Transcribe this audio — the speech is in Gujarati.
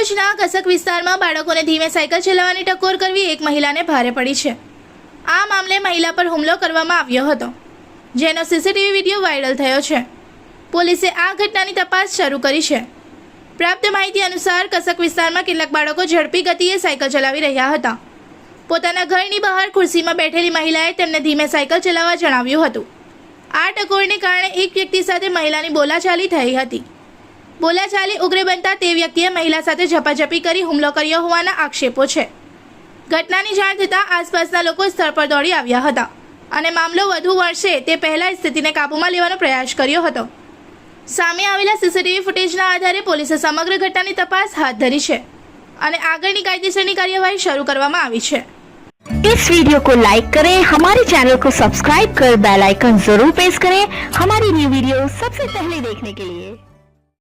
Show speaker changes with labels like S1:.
S1: ભરૂચના કસક વિસ્તારમાં બાળકોને ધીમે સાયકલ ચલાવવાની ટકોર કરવી એક મહિલાને ભારે પડી છે। આ મામલે મહિલા પર હુમલો કરવામાં આવ્યો હતો, જેનો સીસીટીવી વિડીયો વાયરલ થયો છે। પોલીસે આ ઘટનાની તપાસ શરૂ કરી છે। પ્રાપ્ત માહિતી અનુસાર કસક વિસ્તારમાં કેટલાક બાળકો ઝડપી ગતિએ સાયકલ ચલાવી રહ્યા હતા। પોતાના ઘરની બહાર ખુરશીમાં બેઠેલી મહિલાએ તેમને ધીમે સાયકલ ચલાવવા જણાવ્યું હતું। આ ટકોરને કારણે એક વ્યક્તિ સાથે મહિલાની બોલાચાલી થઈ હતી। બોલાચાલી ઉગ્ર બનતા તે વ્યક્તિએ મહિલા સાથે ઝપાઝપી કરી હુમલો કર્યો હોવાના આક્ષેપો છે। ઘટનાની જાણ થતાં આસપાસના લોકો સ્થળ પર દોડી આવ્યા હતા અને મામલો વધુ વણસે તે પહેલા સ્થિતિને કાબૂમાં લેવાનો પ્રયાસ કર્યો હતો। સામે આવેલા સીસીટીવી ફૂટેજના આધારે પોલીસે સમગ્ર ઘટનાની તપાસ હાથ ધરી છે અને આગળની કાયદેસરની કાર્યવાહી શરૂ કરવામાં આવી છે।
S2: इस वीडियो को लाइक करें, हमारे चैनल को सब्सक्राइब कर बेल आइकन जरूर प्रेस करें हमारी न्यू वीडियो सबसे पहले देखने के लिए।